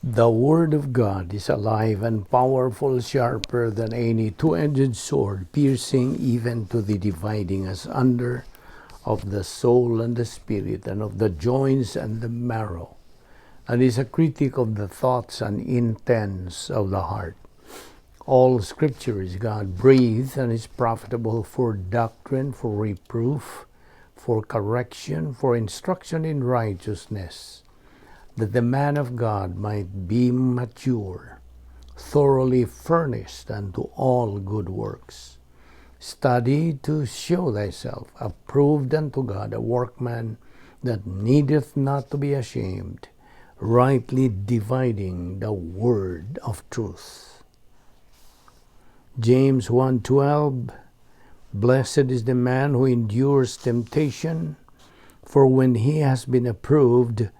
The Word of God is alive and powerful, sharper than any two-edged sword, piercing even to the dividing asunder of the soul and the spirit, and of the joints and the marrow, and is a critic of the thoughts and intents of the heart. All Scripture is God-breathed and is profitable for doctrine, for reproof, for correction, for instruction in righteousness, that the man of God might be mature, thoroughly furnished unto all good works. Study to show thyself approved unto God, a workman that needeth not to be ashamed, rightly dividing the word of truth. James 1:12, Blessed is the man who endures temptation, for when he has been approved,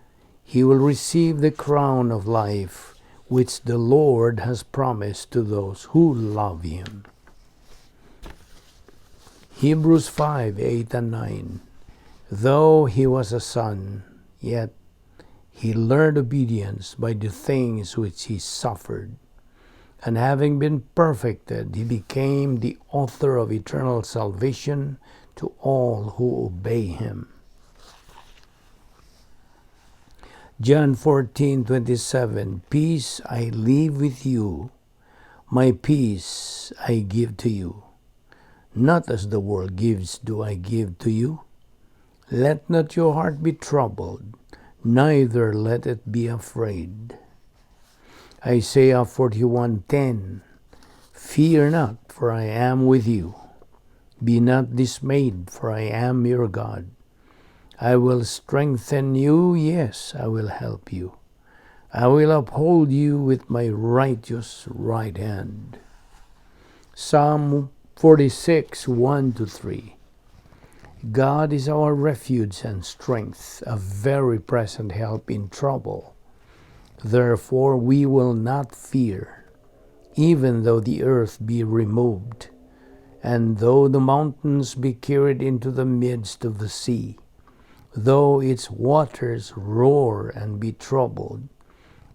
he will receive the crown of life, which the Lord has promised to those who love him. Hebrews 5:8 and 9. Though he was a son, yet he learned obedience by the things which he suffered. And having been perfected, he became the author of eternal salvation to all who obey him. John 14:27, Peace I leave with you, my peace I give to you. Not as the world gives do I give to you. Let not your heart be troubled, neither let it be afraid. Isaiah 41:10, Fear not, for I am with you. Be not dismayed, for I am your God. I will strengthen you, yes, I will help you. I will uphold you with my righteous right hand. Psalm 46:1-3. God is our refuge and strength, a very present help in trouble. Therefore we will not fear, even though the earth be removed, and though the mountains be carried into the midst of the sea, though its waters roar and be troubled,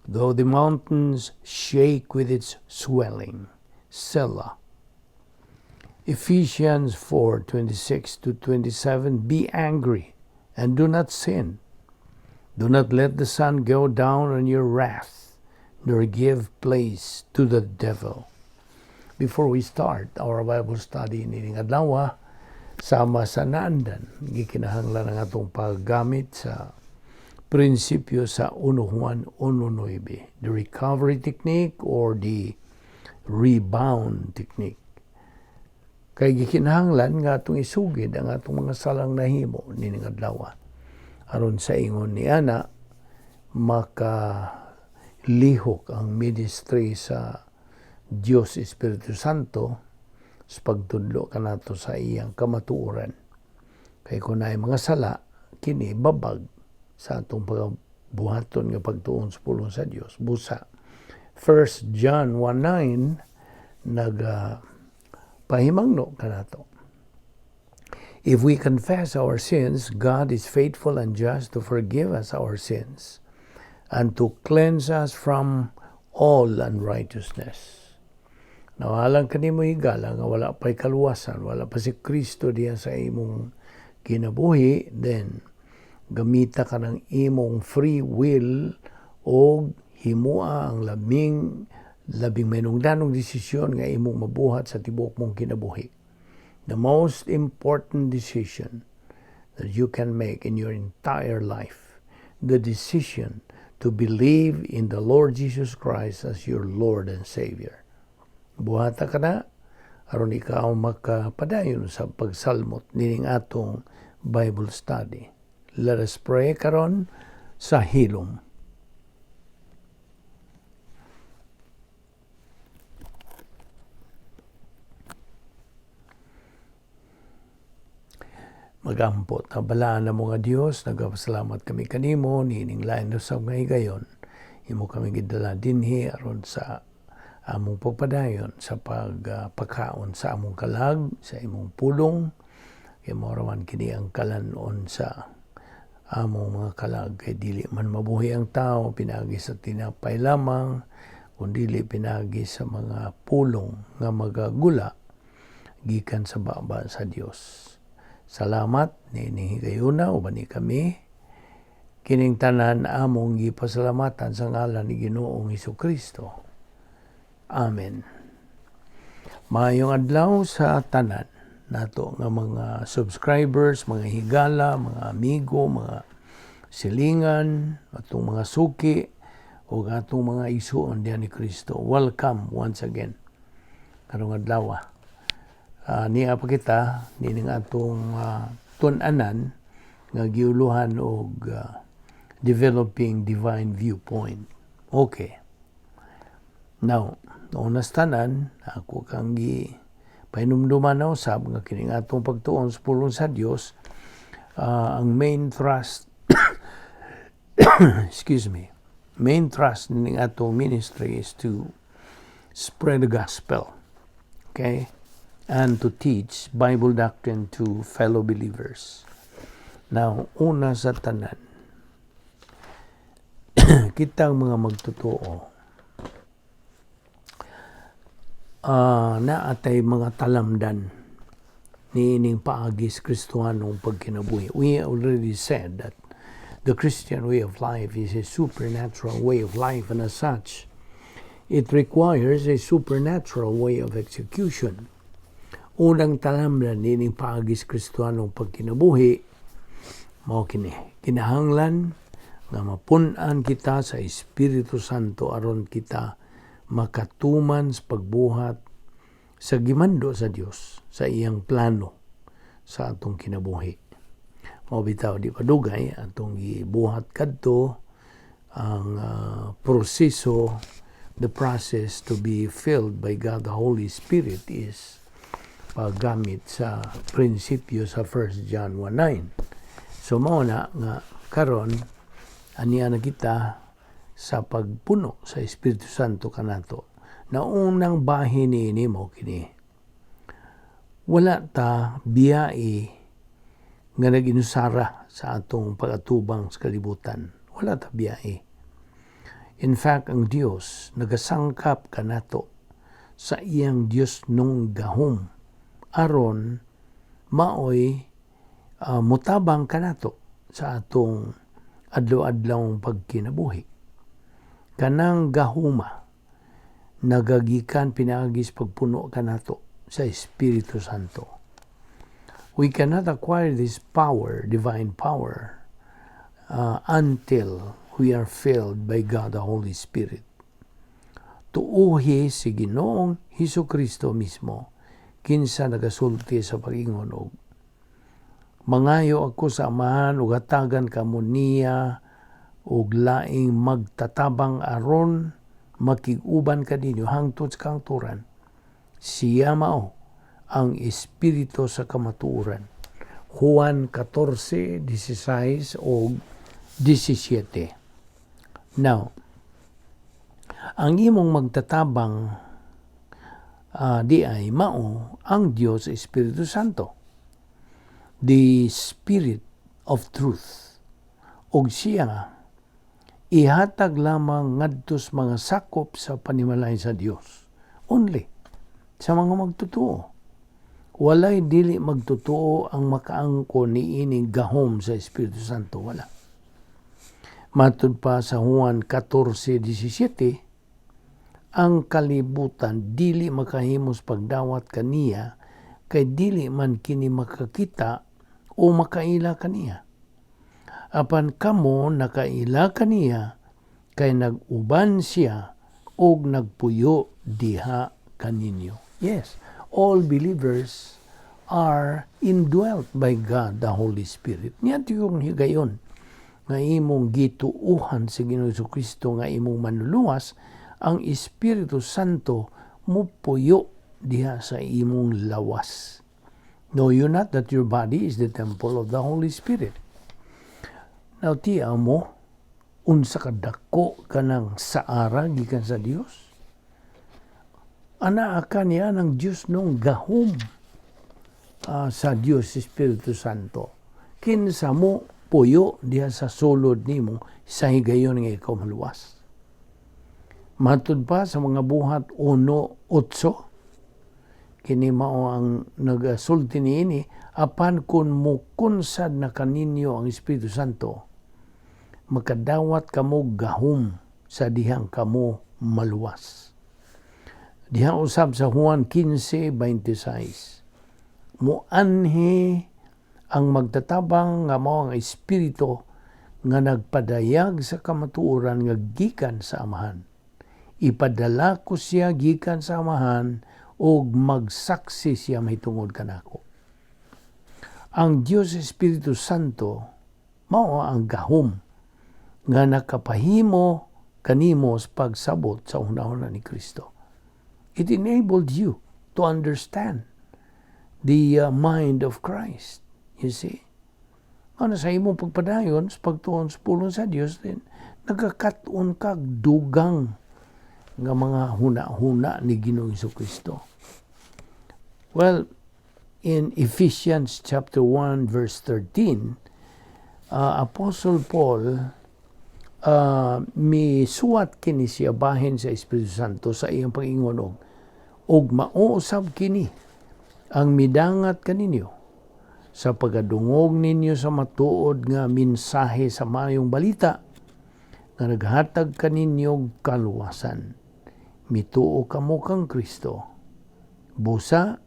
though the mountains shake with its swelling. Selah. Ephesians 4:26-27, Be angry and do not sin. Do not let the sun go down on your wrath, nor give place to the devil. Before we start our Bible study nining adlaw, sama sa naandan, gikinahanglan ang atong paggamit sa prinsipyo sa 1 Juan 1:9, the recovery technique or the rebound technique. Kay gikinahanglan nga atong isugid ang atong mga salang nahimo nining adlaw, aron sa ingon ni ana makalihok ang ministry sa Dios Espiritu Santo sa pagtudlo kanato sa iyang kamatuoran. Kay kung naay mga sala, kini babag sa atong pagbuhaton nga pagtuon sa pulong sa Dios. Busa 1 John 1:9 pahimangno kanato. If we confess our sins, God is faithful and just to forgive us our sins and to cleanse us from all unrighteousness. Nawalang kanimo higala nga wala pa'y kaluwasan, wala pa si Kristo diya sa imong kinabuhi, then gamita ka ng imong free will o himua ang labing mainungdanong desisyon nga imong mabuhat sa tibuok mong kinabuhi. The most important decision that you can make in your entire life, the decision to believe in the Lord Jesus Christ as your Lord and Savior. Buhata ka na, aron ikaw makapadayon sa pagsalmot nining atong Bible study. Let us pray karon sa hilom. Magampot, balaan na mga Dios, nagapasalamat kami kanimo, nining lain sa mga higayon. Imo kami gidala dinhi aron sa among pagpadayon sa pagpakaon sa among kalag, sa imong pulong. Kaya mo raman kini ang kalanon sa among mga kalag, kay dili man mabuhi ang tao pinagi sa tinapay lamang, kundi dili pinagi sa mga pulong nga magagula gikan sa baba sa Dios. Salamat ni higayuna uban ni kami kining tanan among gipasalamatan sa ngalan ni Ginoong Hesukristo. Amen. Maayong adlaw sa tanan nato nga mga subscribers, mga higala, mga amigo, mga silingan, atong mga suki, o atong mga isuon diyan ni Kristo. Welcome once again. Karong adlaw. Niya pa kita, nining atong tun-anan nga giuluhan og developing divine viewpoint. Okay. Now, noong nastanan, ako kang pahinumduman na usab nga kining atong pagtuon sa pulong sa Dios, ang main thrust main thrust ning atong ministry is to spread the gospel, okay, and to teach Bible doctrine to fellow believers. Now, una sa tanan, kitang mga magtotoo naatay mga talamdan ni ining paagis Kristohanong pagkinabuhi. We already said that the Christian way of life is a supernatural way of life, and as such, it requires a supernatural way of execution. Unang talamdan ni ining paagis Kristohanong pagkinabuhi mao kini, kinahanglan nga mapun-an kita sa Espiritu Santo aron kita makatuman sa pagbuhat sa gimando sa Dios sa iyang plano sa atong kinabuhi. Mao bitaw di padugay atong gibuhat kadto ang proseso, the process to be filled by God the Holy Spirit is paggamit sa prinsipyo sa 1 John 1:9. So mao na nga karon aniya na kita sa pagpuno sa Espiritu Santo kanato. Na unang bahin ni mo kini. Wala ta biyai nga naginusara sa atong pagatubang sa kalibutan. Wala ta biyai. In fact, ang Dios nagasangkap kanato sa iyang Dios nung gahom aron maoy mutabang kanato sa atong adlaw-adlaw pagkinabuhi. Kanang gahuma nagagikan pinaagis pagpuno kanato sa Espiritu Santo. We cannot acquire this power, divine power, until we are filled by God the Holy Spirit. Tuuhi si Ginoong Hesukristo mismo kinsa nagasulti sa pag-ingon og mangayo ako sa Amahan ug hatagan kamo niya ug laing magtatabang aron makiguban kadinyo hangtod sa kangturan. Siya mao ang espiritu sa kamatuoran. Juan 14:16 ug 17. Now, ang imong magtatabang di ay mao ang Dios Espiritu Santo, the Spirit of Truth. Og siya ihatag lamang ngadtos mga sakop sa panimalay sa Dios. Only sa mga magtotoo. Walay dili magtotoo ang makaangko ni ining gahom sa Espiritu Santo. Wala. Matud pa sa Juan 14:17, ang kalibutan dili makahimos pagdawat kaniya kay dili man kini makakita o makaila kaniya. Apan kamo nakaila kaniya kay nag-uban siya og nagpuyo diha kaninyo. Yes, all believers are indwelt by God the Holy Spirit. Niya yung higayon nga imong gituuhan sa Ginoong Hesukristo nga imong manluluwas, ang Espiritu Santo mupuyo diha sa imong lawas. Know you not that your body is the temple of the Holy Spirit? Now, tiya mo, unsa kadako kanang saara gikan sa Dios? Anaa ka niya ng Diyos nung gahom sa Dios Espiritu Santo. Kinsa mo puyo diha sa sulod nimo sa higayon nga ikaw maluwas. Matud pa sa mga buhat 1:8, kini mao ang nagasulti niini, apan kun mukunsad na kaninyo ang Espiritu Santo, makadawat kamo gahom sa dihang kamo maluwas. Diha usab sa Juan 15:26, muanhi ang magtatabang nga mao ang Espiritu nga nagpadayag sa kamatuoran nga gikan sa Amahan. Ipadala ko siya gikan sa Amahan ug magsaksi siya mahitungod kanako. Ang Dios Espiritu Santo mao ang gahom nga nakapahimo kanimo sa pagsabot sa hunahuna ni Kristo. It enabled you to understand the mind of Christ. You see? Ano sa imong pagpadayon, sa pagtuon sa pulong sa Dios, din nagkakaton kag dugang nga mga huna-huna ni Ginoong Jesucristo. Well, in Ephesians chapter 1 verse 13, Apostle Paul misuwat kini siya bahin sa Espiritu Santo sa iyang pag-ingon og mauusab kini ang midangat kaninyo sa pagadungog ninyo sa matuod nga mensahe sa maayong balita nga naghatag kaninyo kaluwasan. Mituo kamo kang Kristo. Busa,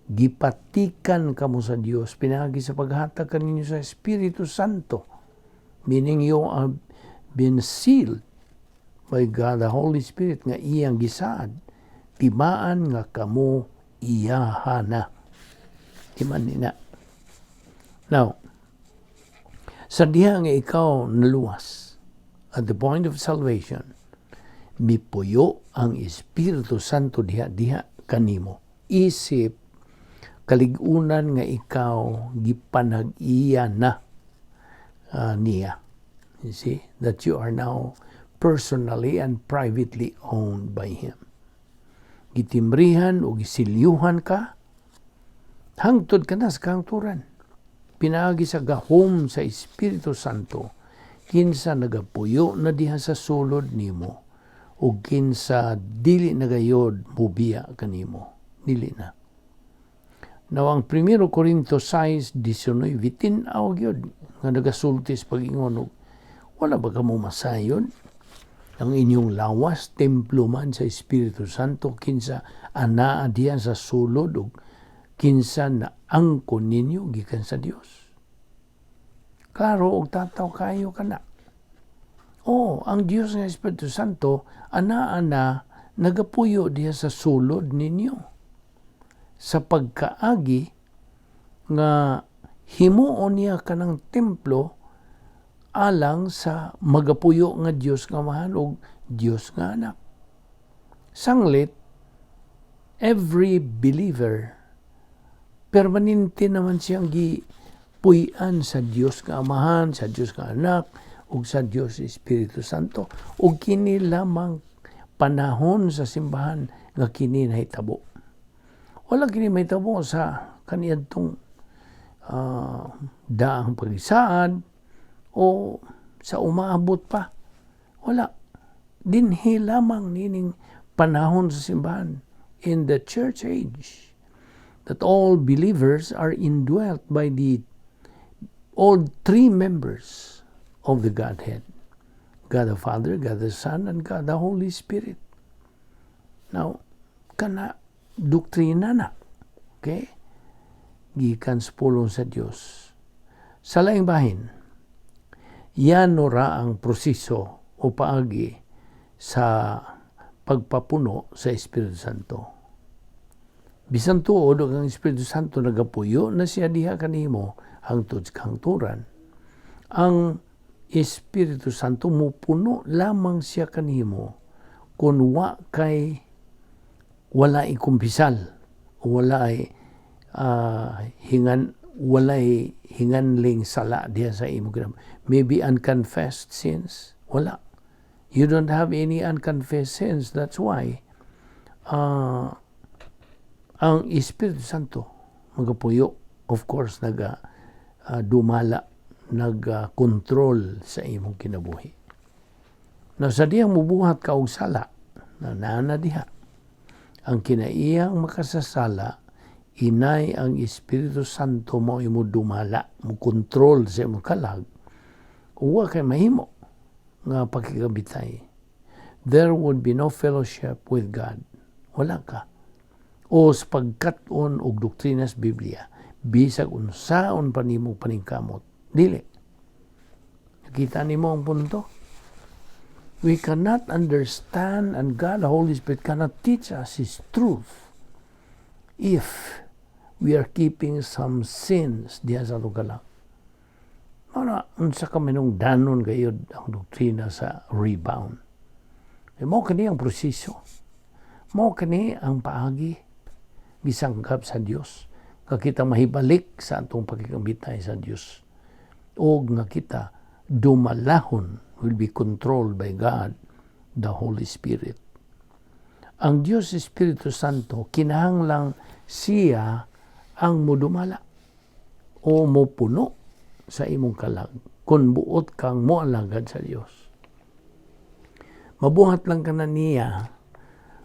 gipatikan kamo sa Dios pinagi sa paghatag kaninyo sa Espiritu Santo. Meaning you are been sealed by God, the Holy Spirit, nga iyang gisaad. Timaan nga kamo iyahana. Timan nina. Now, sa diha nga ikaw naluwas, at the point of salvation, mipuyo ang Espiritu Santo diha kanimo. Isip, kaligunan nga ikaw gipanag-iya na niya. You see, that you are now personally and privately owned by Him. Gitimbrihan o gisilyuhan ka, hangtod ka na sa kahangturan. Pinaagi sa gahom sa Espiritu Santo, kinsa nagapuyo na diha sa sulod nimo, o kinsa dili nagayod bubiya kanimo. Dili na. Now, ang 1 Corintios 6:19, tinaw gyud nga nagasultis pag-ingon, wala ba kamo masayon? Ang inyong lawas, templo man sa Espiritu Santo, kinsa anaa diyan sa sulod, o kinsa na angkon ninyo gikan sa Dios. Klaro, og tataw kayo kana. Ang Dios nga Espiritu Santo, anaa na nagapuyo diya sa sulod ninyo. Sa pagkaagi nga himuon niya kanang templo alang sa magapuyo nga Dios nga mahal og Dios nga anak. Sanglit, every believer permanente naman siyang gipuy-an sa Dios nga Amahan, sa Dios nga Anak, ug sa Dios Espiritu Santo. Ug kini lamang panahon sa simbahan nga kini nahitabo. Wala kini mahitabo sa kaniadtong daang pagisaad o sa umaabot pa. Wala. Dinhi lamang nining panahon sa simbahan in the church age, that all believers are indwelt by all three members of the Godhead. God the Father, God the Son, and God the Holy Spirit. Now, kana doktrina na. Okay? Gikan sa pulong sa Dios. Sa laing bahin, yan ora ang proseso o paagi sa pagpapuno sa Espiritu Santo. Bisan tuod ang Espiritu Santo nagapuyo na siya diha kanimo hangtod sa kahangturan. Ang Espiritu Santo mupuno lamang siya kanimo kung walay kumpisal, walay hinganling sala diha sa imo. Maybe unconfessed sins, wala. You don't have any unconfessed sins. That's why ang Espiritu Santo magapuyo, of course, dumala nag-control sa imong kinabuhi. Na sa diyang mubuhat ka og sala, na naana diha, ang kinaiyang makasasala, inay ang Espiritu Santo mo imo dumala, mo control sa imong kalag, uwa kay mahimo nga pakikabitay. There would be no fellowship with God. Wala ka. O sa pagkat-on og doktrina sa Biblia, bisag unsaon pa nimo paningkamot. Dili. Nakita nimo ang punto? We cannot understand, and God, the Holy Spirit, cannot teach us His truth if we are keeping some sins diha sa lugalang. Unsa ka minong danon gayud ang doktrina sa rebound. Mo kani ang proseso. Mo kani ang paagi gisanggap sa Dios. Nga kita mahibalik sa atong pagkikabitay sa Dios. O nga kita dumalahon, will be controlled by God, the Holy Spirit. Ang Diyos Espiritu Santo, kinahanglang siya ang mudumala o mopuno sa imong kalag kung buot kang moalagad sa Diyos. Mabuhat lang ka na niya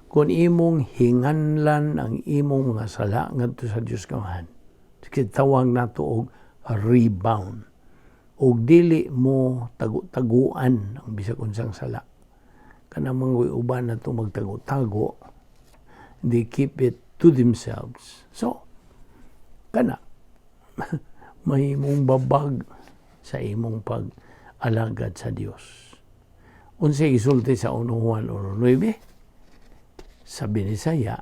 kung imong hinganlan ang imong mga sala ngadto sa Diyos kamahan. Tawag nato og rebound. Og dili mo tagu-taguan ang bisag unsang sala. Kana mga uban na itong magtago-tago, they keep it to themselves. So, kana, may imong babag sa imong pag-alagad sa Dios. Unsay isulti sa 1 Juan 1:9, sa Binisaya,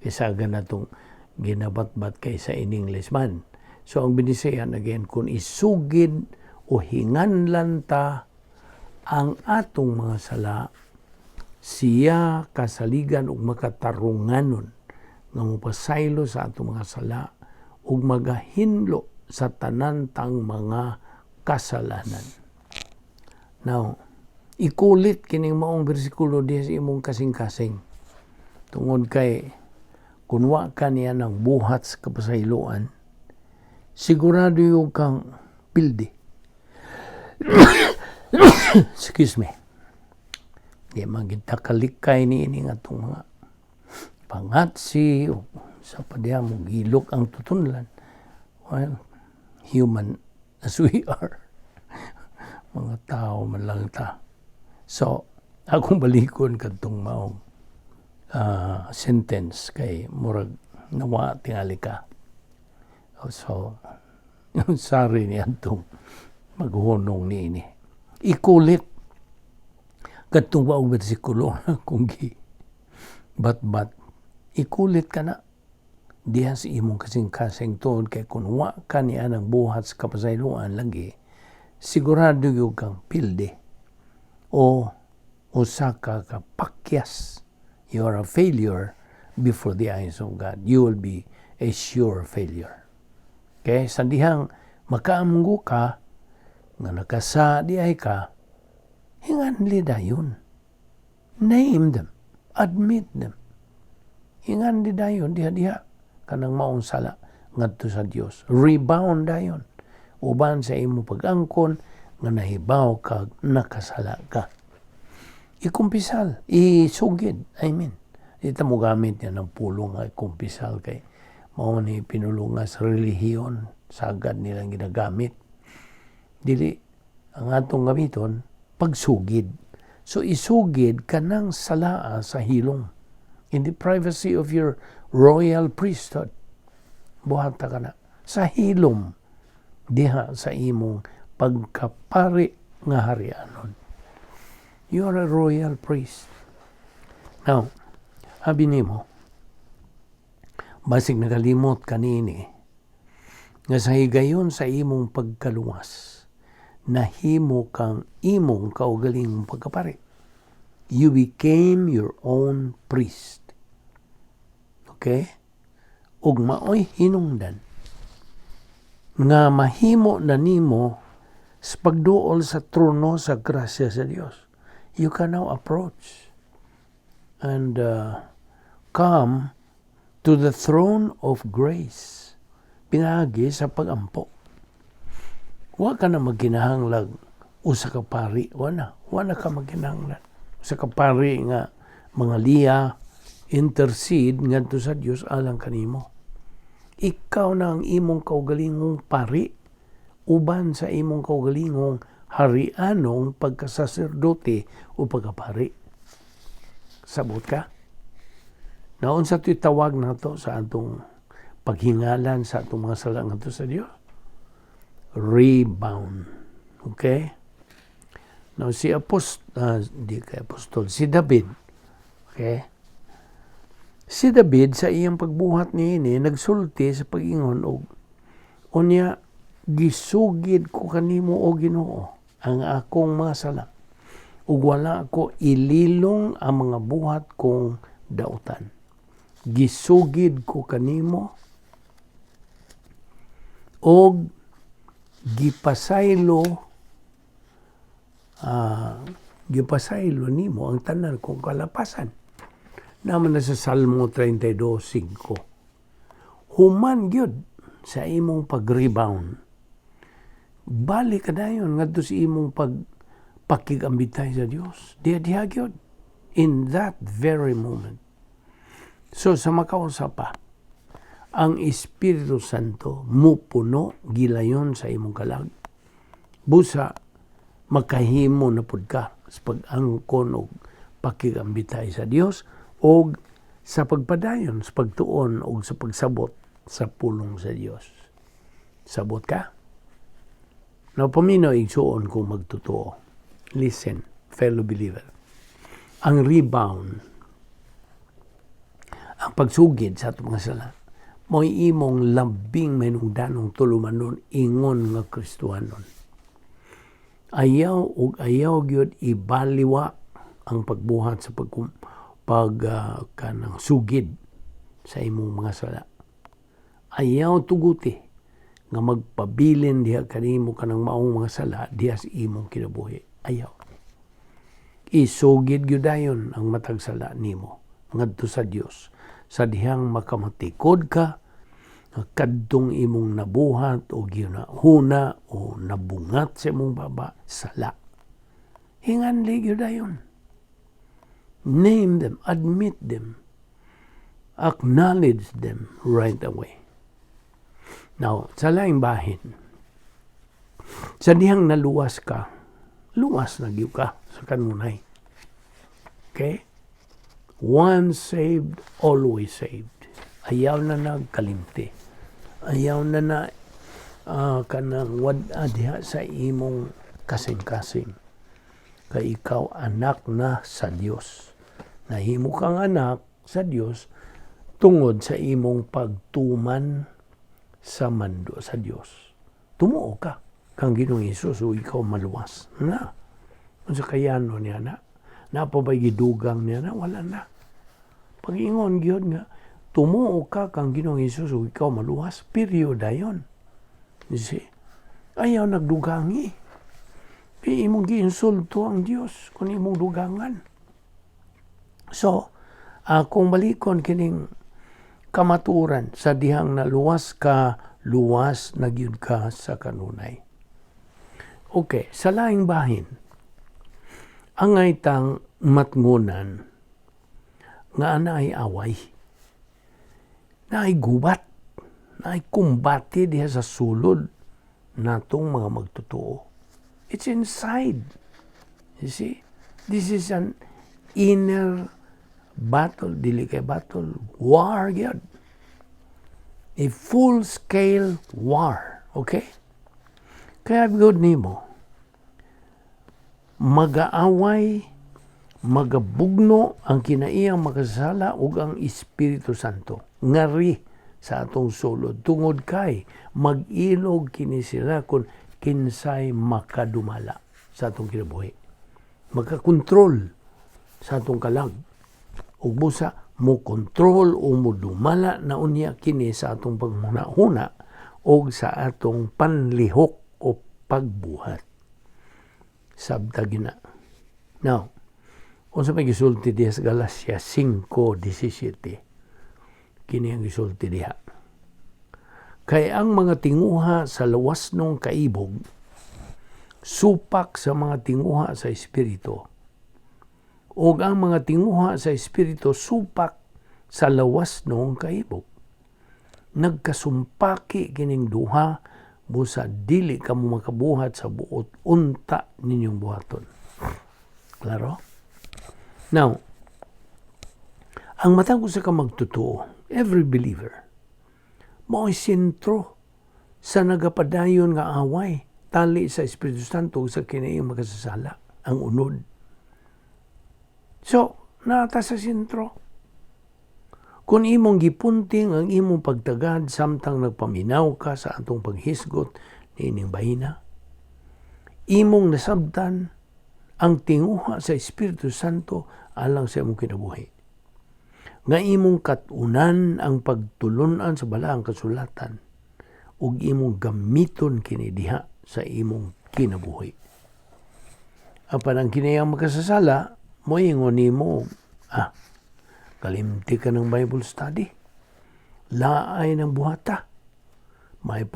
isaga na itong ginabatbat kay sa in English man. So, ang Binisayan, again, kung isugid o hinganlan ta ang atong mga sala, siya kasaligan ug makatarunganon nga mopasaylo sa atong mga sala ug magahinlo sa tanan tang mga kasalanan. Now, ikulit kining maong bersikulo diha sa imong kasing-kasing. Tungod kay kung wa ka niya ng buhat sa kapasayloan, sigurado yung kang pildi. Excuse me. Di magita kalikay ni ini nga itong mga pangatsi o sa padya mo gilok ang tutunlan. Well, human as we are. Mga tao man lang ta. So, akong balikon kadtong maong sentence kay murag nawa tingali ka. So, yung sari niya itong maghunong ni ini. Ikulit katong waong bersikulo kung bat-bat. Ikulit ka na diha sa imong kasing-kasing tuod kay kung wa ka niya ng buhat sa kapasayloan lagi, sigurado yung kang pilde o usa ka pakyas. You are a failure before the eyes of God. You will be a sure failure. Okay? Sa dihang makaamgo ka nga nakasa di ay ka, hinganli dayon. Name them. Admit them. Hinganli dayon, diha-diha. Kanang maong sala ngadto sa Dios. Rebound dayon. Uban sa imo pag-angkon, nga nahibaw ka, nakasala ka. Ikumpisal, isugid. I mean, ito mo gamit niya ng pulong nga ikumpisal kay mao ni pinulungan sa relihiyon, sagad nilang ginagamit. Dili ang atong gamiton pagsugid. So isugid kanang salaa sa hilong in the privacy of your royal priesthood. Buhata ka na sa hilom diha sa imong pagkapari nga harianon. You are a royal priest. Now, habi nimo, basig nagalimot kanini nga sa higayon sa imong pagkaluwas, nahimo kang imong kaugalingong pagkapari. You became your own priest. Okay? Ug maoy hinungdan nga mahimo na nimo sa pagduol sa trono sa grasya sa Dios. You can now approach and come to the throne of grace. Pinagi sa pagampo. Wa ka na magkinahanglag usa ka pari, wa na ka magkinahanglan. Usa ka pari nga mga liya intercede ngadto sa Dios alang kanimo. Ikaw na ang imong kaugalingong pari uban sa imong kaugalingong harianong pagkasaserdote o pagkapari. Sabot ka? Naon sa tawag nato sa atong paghingalan sa atong mga sala ngadto sa Dios? Rebound. Okay? Now si si David. Okay? Si David sa iyang pagbuhat niini nagsulti sa pag-ingon og unya gisugid ko kanimo o Ginoo ang akong mga sala ug wala ko ililong ang mga buhat kong dautan. Gisugid ko kanimo og gipasaylo nimo ang tanan kong kalapasan. Naman na sa Salmo 32:5. Human gyud sa imong pag-rebound. Balik ka dayon ngadto sa imong pakigambitay sa Dios. Diha gyud in that very moment. So sa makausap pa, ang Espiritu Santo mupuno gilayon sa imong kalag. Busa makahimo na pud ka sa pag-angkon og pakigambitay sa Dios o sa pagpadayon, sa pagtuon o sa pagsabot sa pulong sa Dios. Sabot ka? Now, paminaw igsuon kung magtotoo. Listen, fellow believer. Ang rebound, ang pagsugid sa atong mga sala, mo'y imong labing manungdanong tulumanon ingon nga Kristohanon. Ayaw gyud ibaliwa ang pagbuhat sa kanang sugid sa imong mga sala. Ayaw tuguti nga magpabilin diha kanimo kanang maong mga sala diha sa imong kinabuhi. Ayaw. Isugid gyud dayon ang matag sala nimo ngadto sa Dios sa dihang makamatikod ka kadtong imong nabuhat o ginahuna o nabungat sa imong baba sala. Hinganli gyud dayon. Name them, admit them, acknowledge them right away. Now, sa laing bahin, sa dihang naluwas ka, luwas na gyud ka sa kanunay. Okay? Once saved, always saved. Ayaw na nagkalimti. Ayaw na kanang wad diha sa imong kasing-kasing. Kay ikaw anak na sa Dios. Nahimo kang anak sa Dios tungod sa imong pagtuman sa mando sa Dios. Tumuo ka kang Ginoong Hesus o ikaw maluwas. Na. Unsa kayano niya na? Napabay gidugang niya na? Wala na. Pag-ingon gyud nga tumuo ka kang Ginoong Hesus o ikaw maluwas. Period dayon. You see? Ayaw nagdugangi. Imong giinsulto ang Dios kung imong dugangan. So, kung balikon kining kamaturan sa dihang naluwas ka, luwas na gyud ka sa kanunay. Okay, sa laing bahin, angay tang matngunan nga anay away, naay gubat, naay kumbati diha sa sulod natong mga magtotoo. It's inside. You see? This is an inner battle, dili kay battle, war gyud. A full-scale war. Okay? Kaya good nimo, mag-aaway, magabugno ang kinaiyang makasala ug ang Espiritu Santo. Ngari sa atong sulod. Tungod kay, mag-ilog kini sila kung kinsay makadumala sa atong kinabuhi. Makakontrol sa atong kalag. Ug busa mo kontrol o mo dumala na unya kini sa atong paghuna-huna o sa atong panlihok o pagbuhat. Sabtag na. Now, kung sa may gisulti diha sa Galacia 5:17, kini ang gisulti diha. Kay ang mga tinguha sa lawas nung kaibog supak sa mga tinguha sa Espiritu. O ang mga tinguha sa Espiritu supak sa lawas noong kahibok. Nagkasumpaki kining duha busa dili kamo makabuhat sa buot unta ninyong buhaton. Klaro? Now, ang matang usa ka magtotoo, every believer, mao'y sentro sa nagapadayon nga away tali sa Espiritu Santo sa kinaiyang makasasala, ang unod. So, nata sa sentro. Kung imong gipunting ang imong pagtagad samtang nagpaminaw ka sa atong paghisgot niining bahina, imong nasabtan ang tinguha sa Espiritu Santo alang sa imong kinabuhi. Nga imong katunan ang pagtulunan sa balaang kasulatan ug imong gamiton kini diha sa imong kinabuhi. Apan ang kinayang makasasala, mo ingon nimo, kalimti ka ng Bible study. Laay ng buhata. May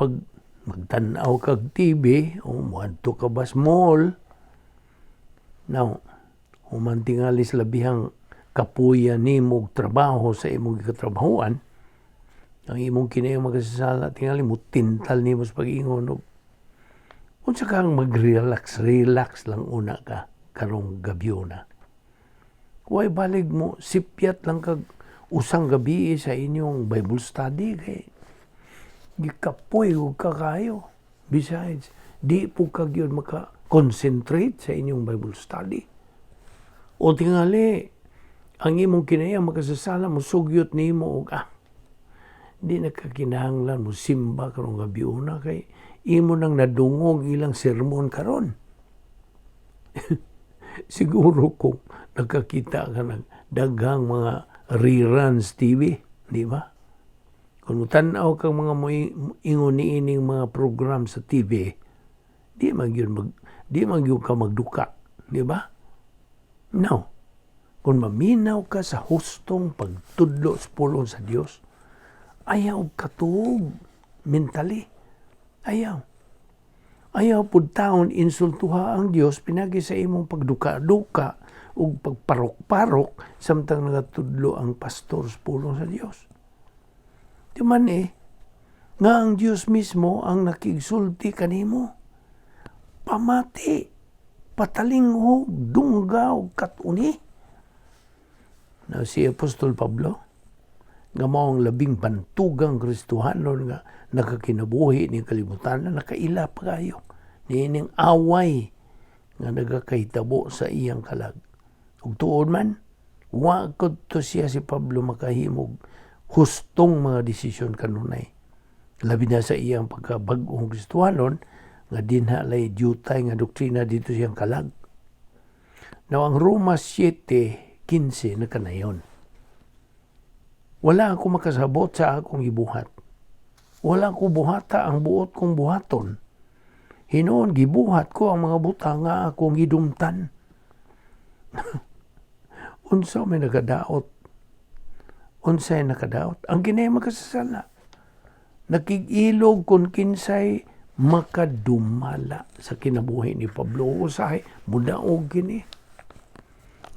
magtanaw kag TV, o muadto ka bas mall. Now, humantingalis labihang kapuya nimo trabaho sa imong gikatrabahuan, ang imong kinayang makasasala, tingali mo tintal nimo sa pag-ingon. Unsa kang mag-relax lang una ka karong gabyo na. Huwag balig mo, sipyat lang kag usang gabi sa inyong Bible study kay gikapoy huwag ka kayo. Besides, di po kag yun maka-concentrate sa inyong Bible study. O tingali, ang imong kinayang makasasala mo, sugyot ni mo, di nakakinahanglan mo simba karong gabi una kay imo nang nadungog ilang sermon karon. Siguro kung nakakita ka ng daghang mga reruns TV, di ba? Kung tanaw kang mga ingon niining mga program sa TV, di magyud ka magduka, di ba? Now, kung maminaw ka sa hustong pagtudlo sa pulong sa Dios, ayaw katug mentally. Ayaw pud taon insultuha ang Dios pinagi sa imong pagduka-duka ug pagparok-parok samtang nagatudlo ang pastor sa pulong sa Dios. Di man nga ang Dios mismo ang nakigsulti kanimo. Pamati, patalingog, dunggaw, katuni. Na si Apostol Pablo, nga maong labing bantugang Kristohanon nga nakakinabuhi ni kalibutan na nakaila pa kayo. Niining away nga nagakahitabo sa iyang kalag. Ug tuod man, wakod to siya si Pablo makahimog hustong mga desisyon kanunay. Labi na sa iyang pagkabag-ong Kristohanon nga dinhalay diyutay nga doktrina dito siyang kalag. Now, ang Roma 7:15 na kanayon. Wala ako makasabot sa akong gibuhat. Wala ko buhata ang buot kong buhaton. Hinoon, gibuhat ko ang mga buta nga akong gidumtan. Unsa may nakadaot? Unsay nakadaot? Ang kinay makasasala. Nakig-ilog kung kinsay makadumala sa kinabuhi ni Pablo. Usahay, mudaog kini.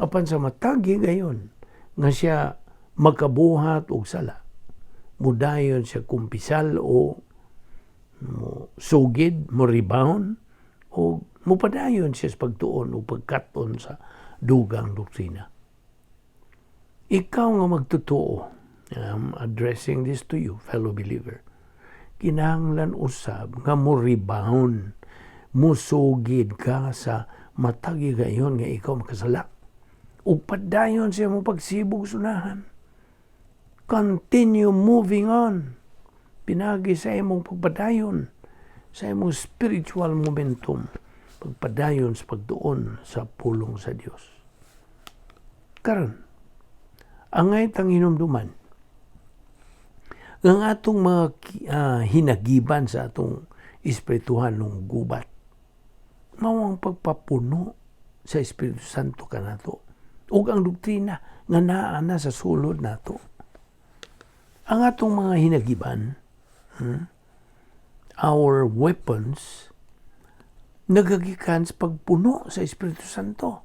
Apan sa matagi gayon, nga siya makabuhat og sala. Mudayon siya kumpisal o sugid, mo rebound, o mupadayon siya sa pagtuon o pagkaton sa dugang doktrina. Ikaw nga magtotoo, I'm addressing this to you, fellow believer, kinahanglan usab nga mo rebound, musugid ka sa matagi gayon nga ikaw makasala. Ug padayon siya mo pagsibog sunahan. Continue moving on. Pinagi sa imong pagpadayon, sa imong spiritual momentum, pagpadayon sa pagtuon sa pulong sa Dios. Karon, angay tang hinumduman, ang atong mga hinagiban sa atong espirituhan ng gubat, mao ang pagpapuno sa Espiritu Santo kanato ug ang doktrina nga naa na sa sulod nato. Ang atong mga hinagiban, our weapons nagagikan sa pagpuno sa Espiritu Santo.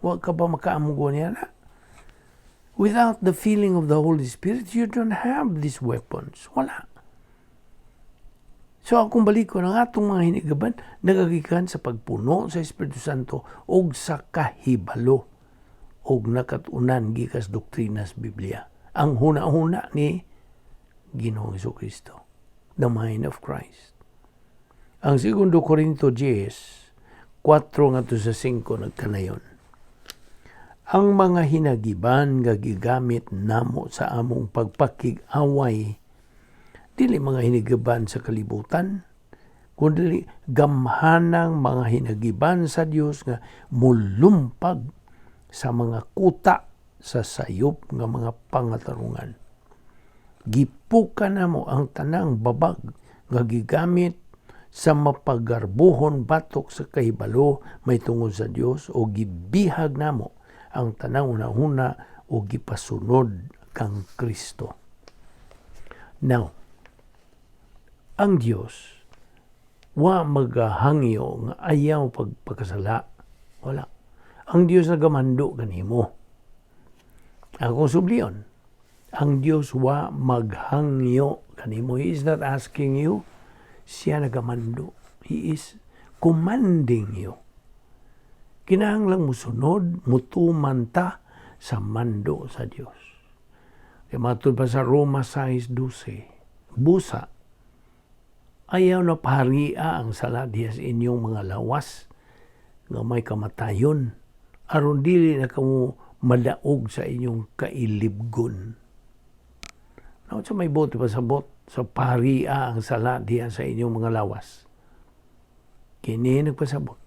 Huwag ka ba makaamugo niya na? Without the filling of the Holy Spirit, you don't have these weapons. Wala. So akong balik ko ng atong mga hinigaban, nagagikan sa pagpuno sa Espiritu Santo o sa kahibalo o nakatunan gikas doktrinas Biblia. Ang huna-huna ni Ginoong Jesucristo, the mind of Christ. Ang 2 Korinto 10, 4 nga to sa 5 nagkanayon. Ang mga hinagiban nga gigamit namo sa among pagpakig-away dili mga hinagiban sa kalibutan, kundi gamhanang mga hinagiban sa Dios nga mulumpag sa mga kuta sa sayop nga mga pangatarungan. Gipukan namo ang tanang babag nga gigamit sa mapagarbuhon batok sa kahibalo may tungod sa Dios o gibihag namo ang tanang una-una o gipasunod kang Kristo. Now, ang Dios wa magahangyo nga ayaw pagpakasala. Wala. Ang Dios nagamando kanimo. Akong subliyon, ang Dios wa maghangyo kanimo. He is not asking you. Siya nagamando. He is commanding you. Kinahanglang musunod, mutumanta sa mando sa Dios. Kaya matod pa sa Roma 6:12, busa, ayaw na paharia ang sala diha sa inyong mga lawas nga may kamatayon, aron dili na kamo madaog sa inyong kailibgon. Now, sa may bote pa sa bot, sa paharia ang sala diha sa inyong mga lawas. Kini nagpasabot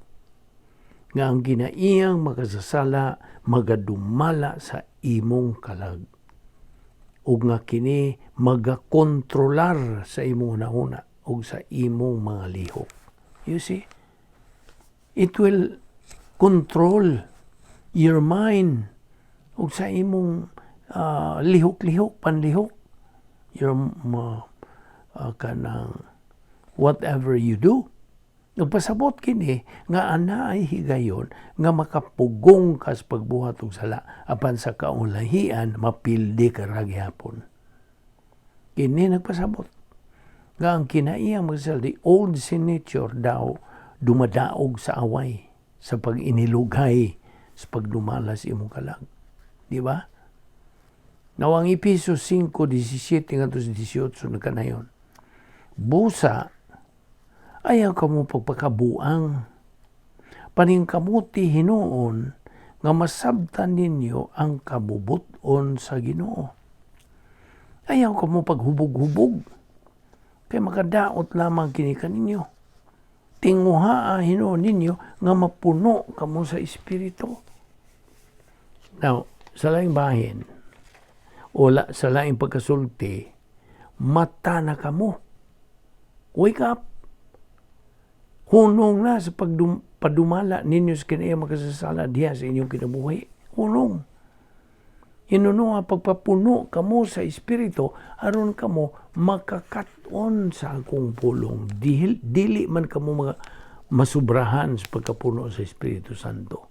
nga ang ginaiyang makasasala magadumala sa imong kalag. Ug nga kini magakontrolar sa imong una ug sa imong mga lihok. You see? It will control your mind ug sa imong lihok-lihok, panlihok. Your kanang whatever you do. Nagpasabot kini nga ana ay higayon nga makapugong kas pagbuhat og sala apan sa kaulahian mapildi ka ra gyapon. Kini nagpasabot nga ang kinaiyang magsal the old sin nature daw dumadaog sa away sa pag-inilugay sa pagdumalas imong kalag. Di ba? Now ang Efesos 5:17 ngadto 18 nagkanayon. Busa ayaw kamo pagpakabuang. Paningkamuti hinuon nga masabtan ninyo ang kabubuton sa Ginoo. Ayaw kamo paghubog-hubog. Kay makadaot lamang kini kaninyo. Tinguhaa hinuon ninyo nga mapuno kamo sa Espiritu. Now, sa laing bahin, o sa laing pagkasulti, mata na kamo. Wake up. Hunong na sa padumala ninyo sa kinaya makasasala diha sa inyong kinabuhi. Hunong. Hinuno nga pagpapuno kamo sa Espiritu aron kamo makakaton sa akong pulong. Dili man kamo masubrahan sa pagkapuno sa Espiritu Santo.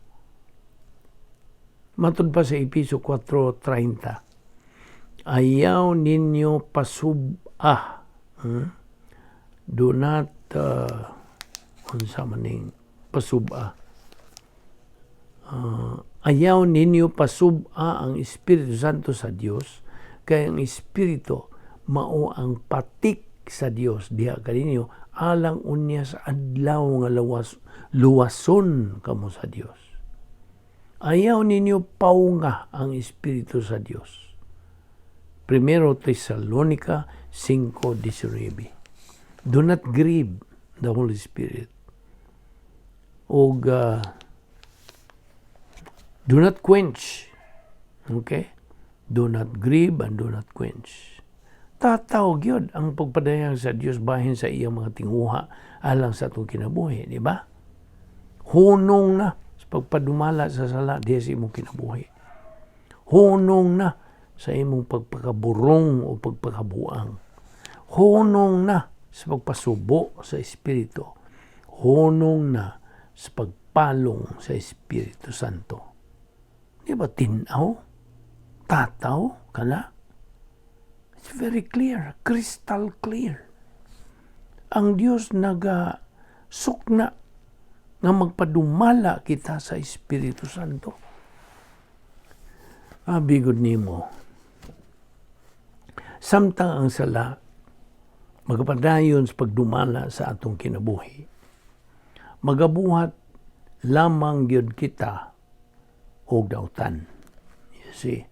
Matod pa sa Efeso 4:30. Ayaw ninyo pasubah. Do not unsa maning pasubha. Ayaw ninyo pasubha ang Espiritu Santo sa Dios, kay ang Espiritu mao ang patik sa Dios diha kaninyo alang unya sa adlaw nga luwason kamo sa Dios. Ayaw ninyo paunga ang Espiritu sa Dios. 1 Tesalonica 5:19. Do not grieve the Holy Spirit. O do not quench. Okay? Do not grieve and do not quench. Tatawag yun ang pagpadayang sa Diyos bahin sa iyang mga tinguha alang sa itong kinabuhi. Di ba? Hunong na sa pagpadumala sa sala diya sa imong kinabuhi. Hunong na sa imong pagpakaburong o pagpakabuang. Hunong na sa pagpasubo sa Espiritu. Hunong na sa pagpalong sa Espiritu Santo. Di ba tinaw? Tataw ka na? It's very clear, crystal clear. Ang Diyos nagasukna nga magpadumala kita sa Espiritu Santo. Bigod nimo. Samtang ang sala, magpadayon sa pagdumala sa atong kinabuhi. Magabuhat lamang gyud kita og dautan. You see?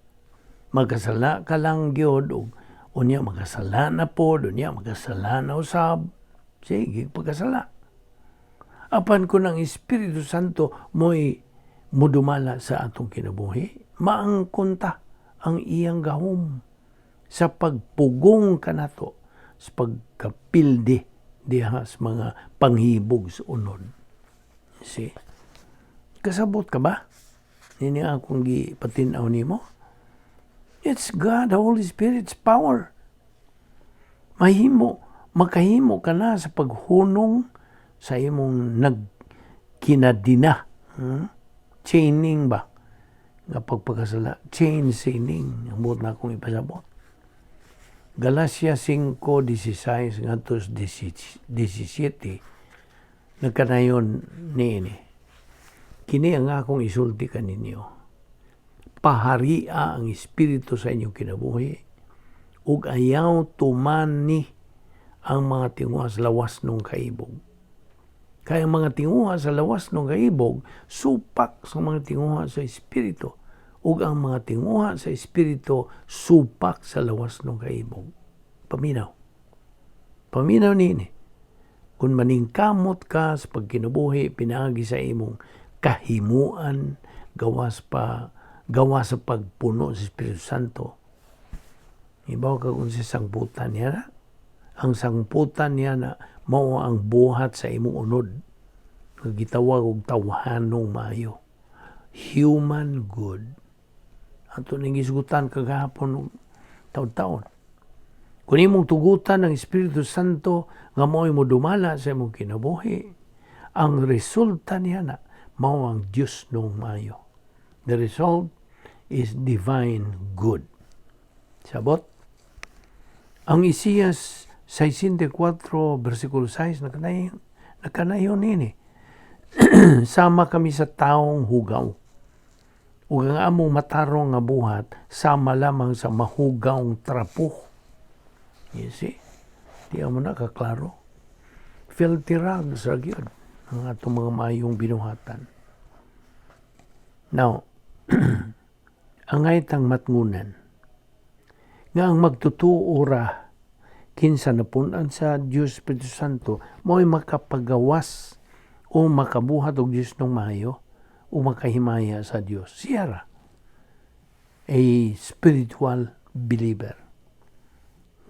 Magkasala ka lang gyud og unya magkasala na po, unya magkasala na usab. Sige, pagkasala. Apan ko ng Espiritu Santo mo'y mudumala sa atong kinabuhi, maangkunta ang iyang gahom sa pagpugong kanato, sa pagkapildi diha sa mga panghibog sa unod. See? Kasabot ka ba? Nini akong gipatinaw nimo. It's God, the Holy Spirit's power. Makahimo ka na sa paghunong sa imong nagkinadina. Chaining ba? Nga pagpakasala. Chain chaining. Ang na akong ipasabot. Galacia 5:16 ngadto 17 nagkanayon niini. Kini ang akong isulti kaninyo. Paharia ang Espiritu sa inyong kinabuhi ug ayaw tumani ang mga tinguha sa lawas ng kaibog. Kaya ang mga tinguha sa lawas ng kaibog supak sa mga tinguha sa Espiritu ug ang mga tinguha sa Espiritu supak sa lawas ng kaibog. Paminaw. Paminaw nini. Kung maningkamot ka sa pagkinabuhi, pinagi sa imong kahimuan, gawa sa pagpuno sa Espiritu Santo. Ibaw ka kung sa sangputan niya na. Ang sangputan niya na mao ang buhat sa imong unod. Gitawag og tawhanong maayo. Human good. Ato ning gisgutan kagahapon taon-taon. Kung imong tugutan ng Espiritu Santo nga mao'y modumala sa imong kinabuhi, ang resulta niya na mao ang Dios nung maayo. The result is divine good. Sabot? Ang Isaias 64 versikulo 6 nakanayon nini. Sama kami sa taong hugaw. Ug ang among matarong nga buhat sama lamang sa mahugawng trapo. You see? Di mo na kaklaro. Filthy rags ra gyud ang atong mga maayong binuhatan. Now, ang itang matngunan nga ang magtutuo ra kinsa napunan sa Dios Espiritu Santo mo'y makapagawas o makabuhat og Dios ng maayo o makahimaya sa Dios. Siya ra a spiritual believer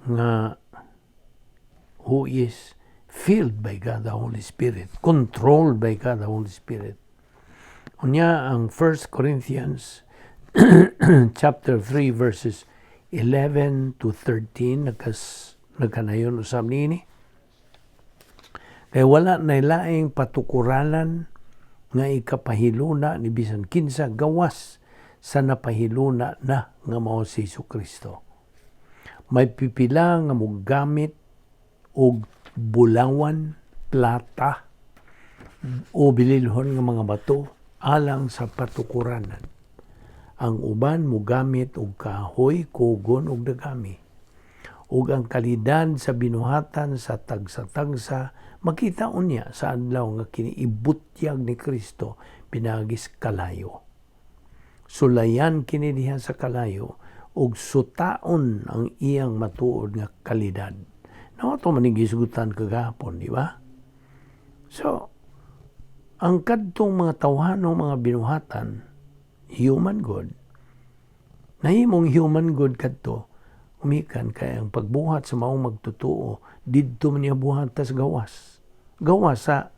nga who is filled by God the Holy Spirit, controlled by God the Holy Spirit. Unya ang 1 Corinthians chapter 3 verses 11 to 13 nagkanayon usab nini. Kaya wala na laing patukuralan nga ikapahiluna ni bisan kinsa gawas sa napahiluna na nga mao si Jesucristo. May pipila nga mogamit og bulawan, plata o bililhon nga mga bato alang sa patukuranan. Ang uban mogamit og kahoy, kugon ug dagami. Ug ang kalidad sa binuhatan sa tagsa-tagsa makita unya sa adlaw nga kini ibutyag ni Kristo pinagis kalayo. Sulayan kini diha sa kalayo ug sutaon ang iyang matuod nga kalidad. Nawa to maning gisgutan kagahapon, di ba? So, ang kadtong mga tawhanong mga binuhatan, human good, nahimong human good kadto, umikan kay ang pagbuhat sa maong magtutuo, didto man niya buhat tas gawas. Gawas sa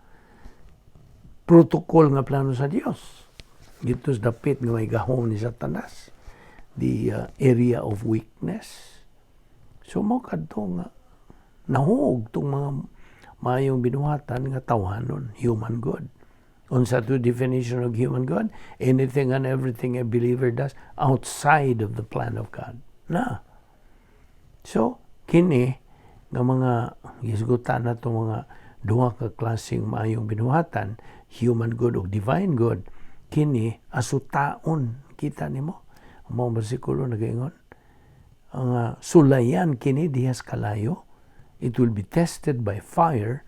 protocol nga plano sa Dios. Dito sa dapit nga may gahom ni Satanas, the area of weakness. So mo kadto nga nahug tong mga mayong binuhatan nga tawhanon, human good. Unsa to definition of human good? Anything and everything a believer does outside of the plan of God. Na. So, kini nga mga isgutan na itong mga duha ka klaseng maayong binuhatan, human good o divine good, kini asutaon. Kita nimo ang mga bersikulo nagaingon. Ang sulayan kini dihas kalayo, it will be tested by fire,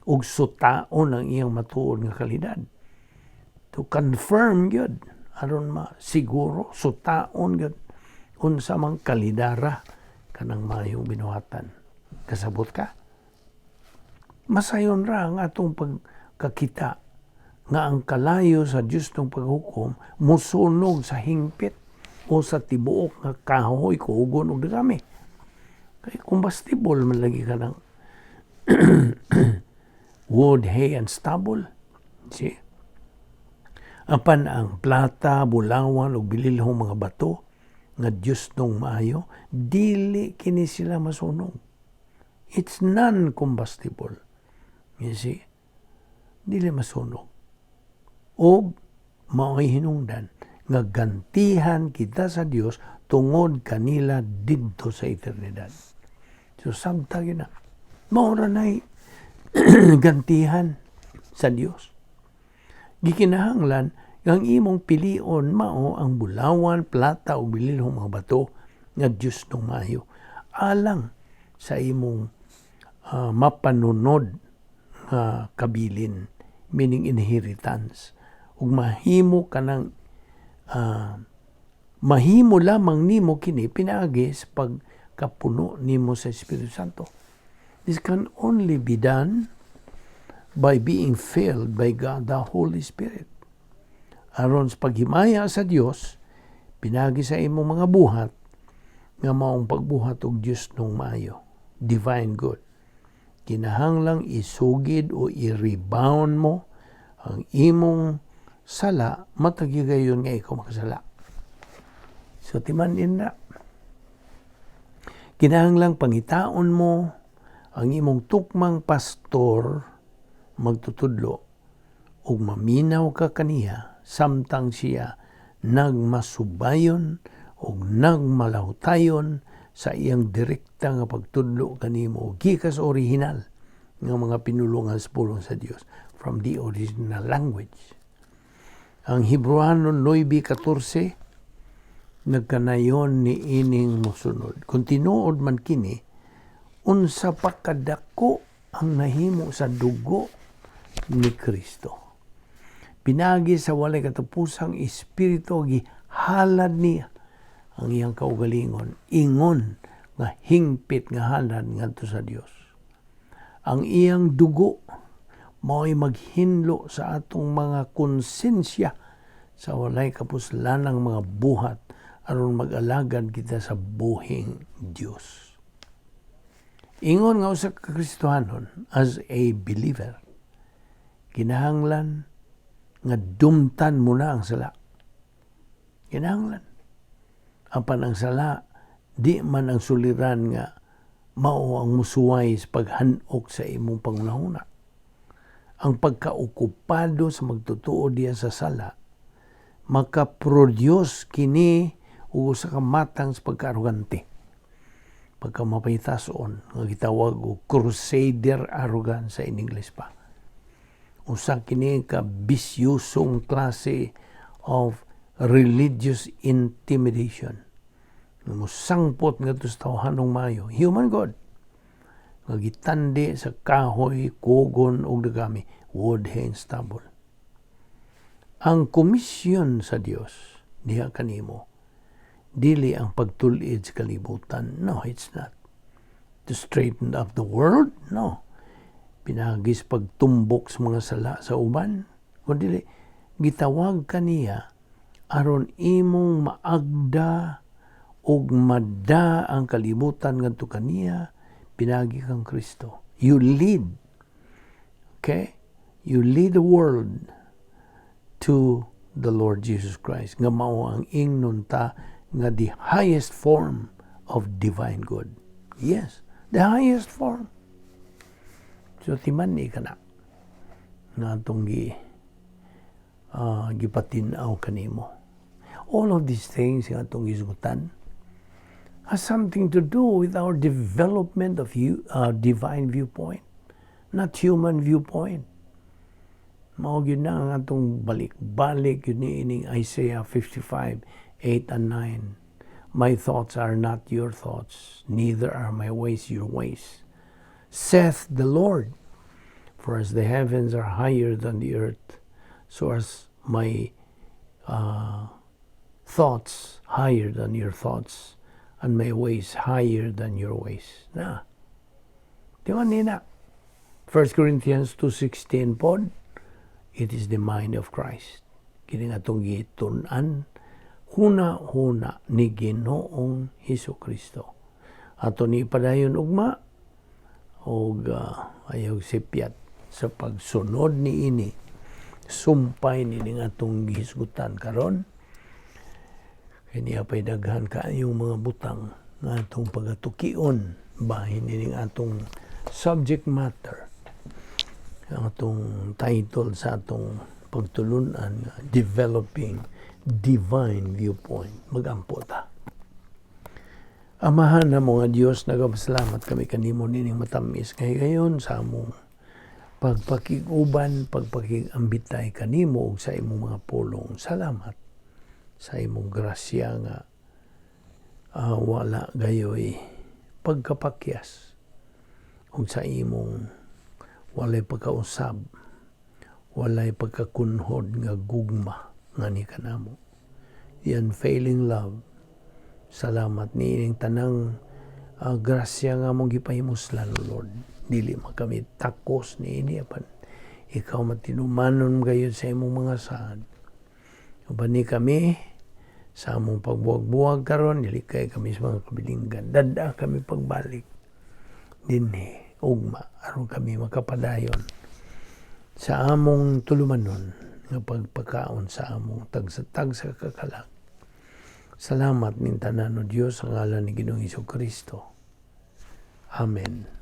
ug sutaon ang iyang matuod nga kalidad. To confirm yun, aron siguro sutaon yun, unsa mang kalidara kanang mayong binuhatan. Kasabot ka? Masayon ra ang atong pagkakita nga ang kalayo sa Diyos ng paghukom musunog sa hingpit o sa tibuok nga kahoy, kuugon o dagami. Kaya combustible man lagi ka ng wood, hay, and stubble. See? Apan ang plata, bulawan, o bililhong mga bato nga Diyos nung maayo, dili kini sila masunog. It's non-combustible. You see? Dili masunog. O mao'y hinungdan nga gantihan kita sa Dios tungod kanila didto sa eternidad. So sabta gina. Maura na'y gantihan sa Dios. Gikinahanglan ang imong pilion mao ang bulawan, plata o bililhong mga bato nga Dios nung maayo. Alang sa imong mapanunod nga kabilin, meaning inheritance. Ug mahimo kanang mahimo lamang nimo kini pinaagi sa pagkapuno nimo sa Espiritu Santo. This can only be done by being filled by God the Holy Spirit. Aron sa paghimaya sa Dios, pinagi sa imong mga buhat nga maong pagbuhat og Dios nung maayo, divine good. Kinahanglang isugid o i-rebound mo ang imong sala, matagigayon nga ikaw makasala. So, timanin na. Kinahanglang pangitaon mo ang imong tukmang pastor magtutudlo ug maminaw ka kaniya samtang siya nagmasubayon ug nagmalahutayon sa iyang direkta nga pagtudlo kanimo gikas original nga mga pinulungan sa pulong sa Dios from the original language. Ang Hebreano 9:14 nagkanayon ni ining mosunod. Kung tinuod man kini, unsa pa kadako ang nahimo sa dugo ni Kristo. Pinagi sa walay katapusang espiritu gihalad niya ang iyang kaugalingon, ingon nga hingpit nga halad ngadto sa Dios. Ang iyang dugo mao'y maghinlo sa atong mga konsensya sa walay kapuslanang mga buhat aron mag-alagad kita sa buhing Dios. Ingon nga usa ka Kristohanon as a believer, kinahanglan nga dumtan mo na ang sala. Kinahanglan. Apan ang sala, di man ang suliran nga mao ang musuway sa paghanok sa imong pangunahuna. Ang pagkaokupado sa magtutuo diya sa sala, makaproduce kini o sa kamatang sa pagkaarugante. Pagkamapaytason, nga gitawag o crusader arrogance sa in English pa. Usa kini ka bisyosong klase of religious intimidation. Musangpot nga sa tawhanong mayo, human God, nga gitandi sa kahoy, kugon o dagami, wood, hay, and stubble. Ang komisyon sa Dios diha kanimo, dili ang pagtulid sa kalibutan. No, it's not. To straighten up the world? No. Pinagis pagtumbok sa mga sala sa uban? O dili, gitawag kaniya aron imong maagda ug madda ang kalibutan ngadto kaniya, pinagi kang Kristo. You lead. Okay? You lead the world to the Lord Jesus Christ. Nga mao ang ingnon ta nga the highest form of divine good. Yes, the highest form. So timan ni kana nga atong gipatinaw kanimo. All of these things nga atong gisgutan has something to do with our development of divine viewpoint, not human viewpoint. Mao gyud na ang atong balik-balik yun ining Isaiah 55, 8 and 9. My thoughts are not your thoughts, neither are my ways your ways, saith the Lord. For as the heavens are higher than the earth, so as my thoughts higher than your thoughts, and my ways higher than your ways. Na. Di man nina. 1 Corinthians 2:16 pod, it is the mind of Christ. Kini atong gitun-an huna-huna ni Ginoong Hesukristo. Ato ni padayon ugma og ayaw sipyat sa pagsunod ni ini. Sumpay ni ning atong gihisgutan karon. Kini apay daghan kaayong mga butang nga atong pagatukion bahin ning atong subject matter. Ang atong title sa atong pagtulunan nga Developing Divine Viewpoint. Magampo ta. Amahan na mga Diyos, nagapasalamat kami kanimo nining matamis kay gayon sa among pagpakiguban, pagpakigambitay kanimo ug sa imong mga pulong. Salamat sa imong grasya nga wala gayoy pagkapakyas ug sa imong walay pagkausab, walay pagkakunhod nga gugma nga ni kanamo. The unfailing love. Salamat ni ining tanang grasya nga mong gipahimuslan, Lord. Dili makamit takos ni ini apan ikaw matinumanon gayud sa imong mga saad. Uban ni kami sa among pagbuwag-buwag karon, dili kay kami sa mga kabilinggan. Dada kami pagbalik dinhi ugma aron kami makapadayon sa among tulumanon nga pagpakaon sa among tagsa-tag sa kakalag. Salamat ning tanan o Dios sa ngalan ni Ginoong Hesukristo. Amen.